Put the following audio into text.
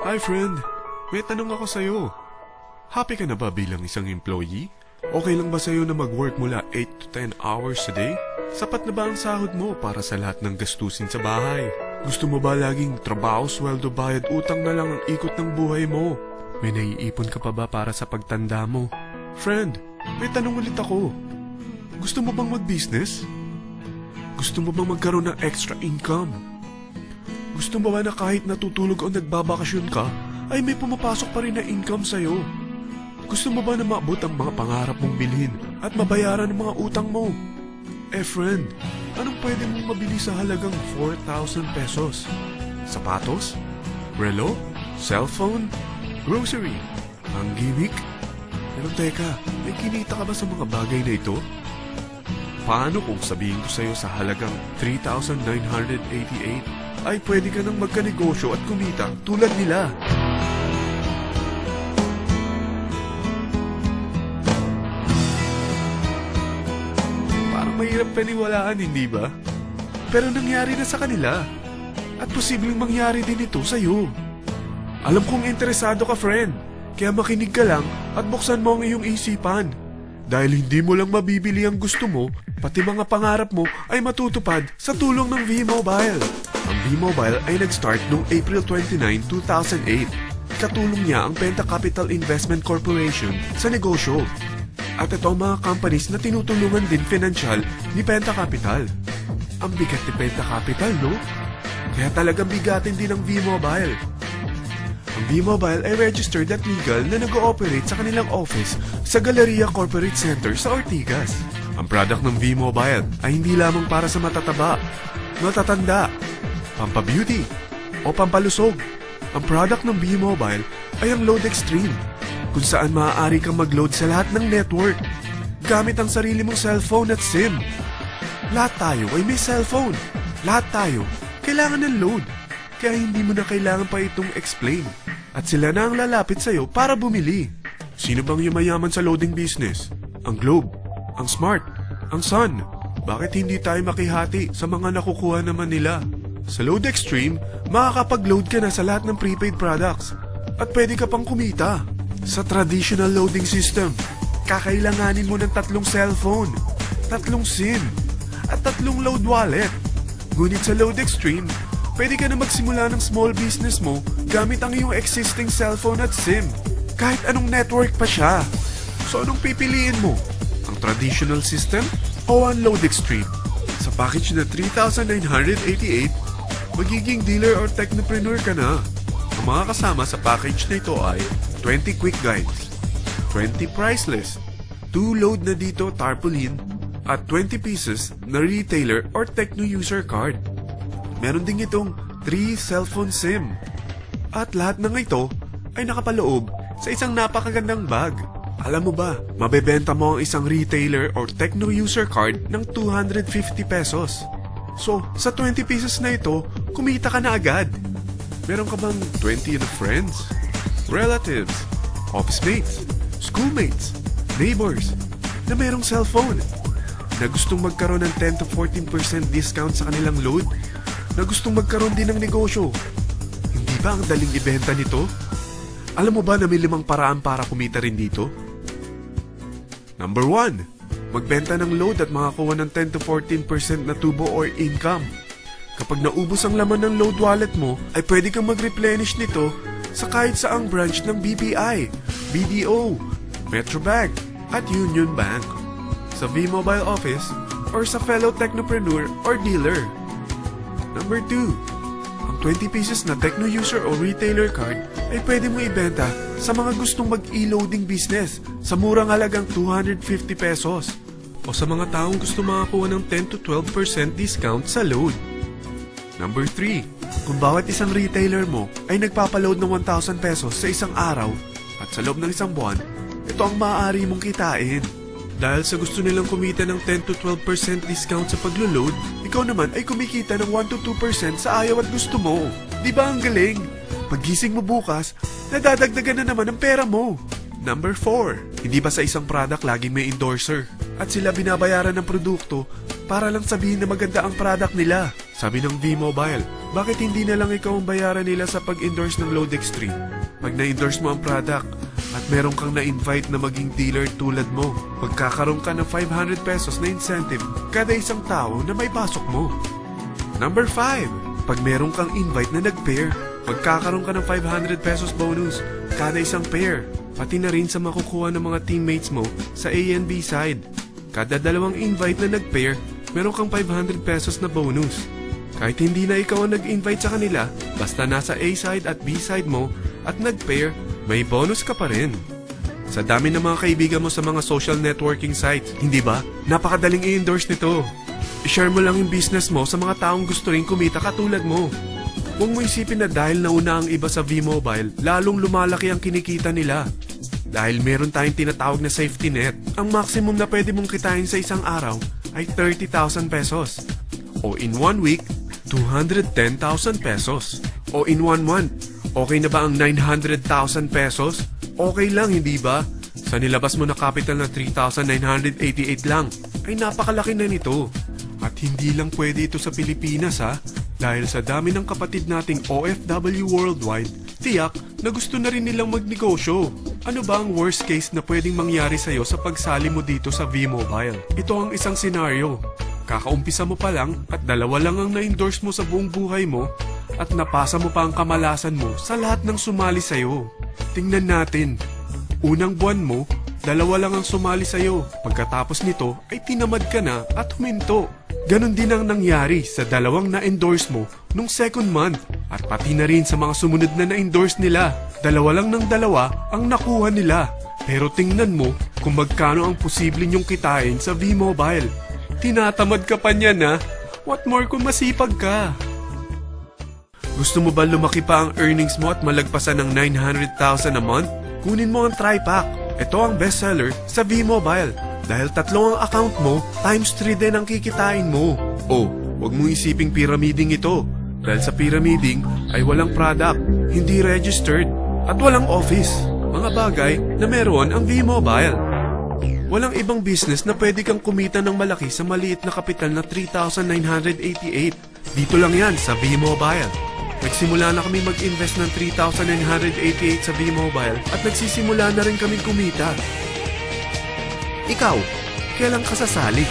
Hi friend, may tanong ako sa'yo. Happy ka na ba bilang isang employee? Okay lang ba sa'yo na mag-work mula 8 to 10 hours a day? Sapat na ba ang sahod mo para sa lahat ng gastusin sa bahay? Gusto mo ba laging trabaho, sweldo, bayad, utang na lang ang ikot ng buhay mo? May naiipon ka pa ba para sa pagtanda mo? Friend, may tanong ulit ako. Gusto mo bang mag-business? Gusto mo bang magkaroon ng extra income? Gusto mo ba na kahit natutulog o nagbabakasyon ka, ay may pumapasok pa rin na income sa'yo? Gusto mo ba na maabot ang mga pangarap mong bilhin at mabayaran ang mga utang mo? Friend, anong pwede mong mabili sa halagang 4,000 pesos? Sapatos? Relo? Cellphone? Grocery? Ang gimmick? Pero teka, may kinita ka ba sa mga bagay na ito? Paano kung sabihin ko sa'yo sa halagang 3,988 ay pwede ka nang magkanegosyo at kumita tulad nila? Mahirap paniwalaan, hindi ba? Pero nangyari na sa kanila. At posibleng mangyari din ito sa'yo. Alam kong interesado ka, friend. Kaya makinig ka lang at buksan mo ang iyong isipan. Dahil hindi mo lang mabibili ang gusto mo, pati mga pangarap mo ay matutupad sa tulong ng V-Mobile. Ang V-Mobile ay nag-start noong April 29, 2008. Katulong niya ang Penta Capital Investment Corporation sa negosyo. At ito ang mga companies na tinutulungan din financial ni Penta Capital. Ang bigat ni Penta Capital, no? Kaya talagang bigatin din ang V-Mobile. Ang V-Mobile ay registered at legal na nag-ooperate sa kanilang office sa Galleria Corporate Center sa Ortigas. Ang product ng V-Mobile ay hindi lamang para sa matataba, matatanda, pampabeauty, o pampalusog. Ang product ng V-Mobile ay ang Load Extreme, kung saan maaari kang mag-load sa lahat ng network gamit ang sarili mong cellphone at SIM. Lahat tayo ay may cellphone. Lahat tayo kailangan ng load. Kaya hindi mo na kailangan pa itong explain. At sila na ang lalapit sa'yo para bumili. Sino bang yumayaman sa loading business? Ang Globe, ang Smart, ang Sun. Bakit hindi tayo makihati sa mga nakukuha naman nila? Sa Load Extreme, makakapag-load ka na sa lahat ng prepaid products. At pwede ka pang kumita. Sa traditional loading system, kakailanganin mo ng 3 cellphone, 3 SIM, at 3 load wallet. Ngunit sa Load Extreme, pwede ka na magsimula ng small business mo gamit ang iyong existing cellphone at SIM. Kahit anong network pa siya. So anong pipiliin mo? Ang traditional system o ang Load Extreme? Sa package na 3,988, magiging dealer or technopreneur ka na. Ang mga kasama sa package na ito ay 20 quick guides, 20 price list, 2 load na dito tarpaulin, at 20 pieces na retailer or techno user card. Meron din itong 3 cellphone SIM. At lahat ng ito ay nakapaloob sa isang napakagandang bag. Alam mo ba, mabebenta mo ang isang retailer or techno user card ng 250 pesos. So, sa 20 pieces na ito, kumita ka na agad. Meron ka bang 20 na friends, relatives, office mates, schoolmates, neighbors na merong cellphone, na gustong magkaroon ng 10 to 14% discount sa kanilang load, na gustong magkaroon din ng negosyo? Hindi ba ang daling ibenta nito? Alam mo ba na may 5 paraan para kumita rin dito? Number 1, magbenta ng load at makakuha ng 10 to 14% na tubo or income. Kapag naubos ang laman ng load wallet mo, ay pwede kang mag-replenish nito sa kahit saang branch ng BPI, BDO, Metrobank, at Union Bank, sa V-Mobile office, or sa fellow technopreneur or dealer. Number 2, ang 20 pieces na techno user o retailer card ay pwede mo ibenta sa mga gustong mag-e-loading business sa murang halagang 250 pesos o sa mga taong gusto makakuha ng 10 to 12% discount sa load. Number 3, kung bawat isang retailer mo ay nagpapaload ng 1,000 pesos sa isang araw at sa loob ng isang buwan, ito ang maaari mong kitain. Dahil sa gusto nilang kumita ng 10 to 12% discount sa paglo-load, ikaw naman ay kumikita ng 1 to 2% sa ayaw at gusto mo. Di ba ang galing? Paggising mo bukas, nadadagdagan na naman ang pera mo. Number 4, hindi ba sa isang product laging may endorser? At sila binabayaran ng produkto para lang sabihin na maganda ang product nila. Sabi ng V-Mobile, Bakit hindi na lang ikaw ang bayaran nila sa pag-endorse ng Load Extreme? Pag na-endorse mo ang product at meron kang na-invite na maging dealer tulad mo, magkakaroon ka ng 500 pesos na incentive kada isang tao na may pasok mo. Number 5. Pag meron kang invite na nag-pair, magkakaroon ka ng 500 pesos bonus kada isang pair, pati na rin sa makukuha ng mga teammates mo sa A and B side. Kada dalawang invite na nag-pair, meron kang 500 pesos na bonus. Kahit hindi na ikaw ang nag-invite sa kanila, basta nasa A side at B side mo at nag-pair, may bonus ka pa rin. Sa dami ng mga kaibigan mo sa mga social networking sites, hindi ba? Napakadaling i-endorse nito. I-share mo lang yung business mo sa mga taong gusto rin kumita katulad mo. Huwag mo isipin na dahil nauna ang iba sa V-Mobile, lalong lumalaki ang kinikita nila. Dahil meron tayong tinatawag na safety net, ang maximum na pwede mong kitain sa isang araw ay 30,000 pesos. O in 1 week, 210,000 pesos. O in 1 month, okay na ba ang 900,000 pesos? Okay lang, hindi ba? Sa nilabas mo na capital na 3,988 lang, ay napakalaki na nito. At hindi lang pwede ito sa Pilipinas ha, dahil sa dami ng kapatid nating OFW worldwide, tiyak na gusto na rin nilang magnegosyo. Ano ba ang worst case na pwedeng mangyari sa'yo sa pagsali mo dito sa V-Mobile? Ito ang isang senaryo. Kakaumpisa mo pa lang at 2 lang ang na-endorse mo sa buong buhay mo at napasa mo pa ang kamalasan mo sa lahat ng sumali sa'yo. Tingnan natin. Unang buwan mo, 2 lang ang sumali sa'yo. Pagkatapos nito ay tinamad ka na at huminto. Ganon din ang nangyari sa 2 na-endorse mo nung second month at pati na rin sa mga sumunod na na-endorse nila. 2 lang ng 2 ang nakuha nila. Pero tingnan mo kung magkano ang posible nyong kitain sa V-Mobile. Tinatamad ka pa niyan ha? What more kung masipag ka? Gusto mo ba lumaki pa ang earnings mo at malagpasan ng 900,000 a month? Kunin mo ang TriPack. Ito ang bestseller sa V-Mobile. Dahil 3 ang account mo, times 3 din ang kikitain mo. Oh, huwag mong isiping pyramiding ito. Dahil sa pyramiding ay walang product, hindi registered, at walang office. Mga bagay na meron ang V-Mobile. Walang ibang business na pwede kang kumita ng malaki sa maliit na kapital na 3,988. Dito lang yan sa V-Mobile. Nagsimula na kami mag-invest ng 3,988 sa V-Mobile at nagsisimula na rin kaming kumita. Ikaw, kailan ka sasali?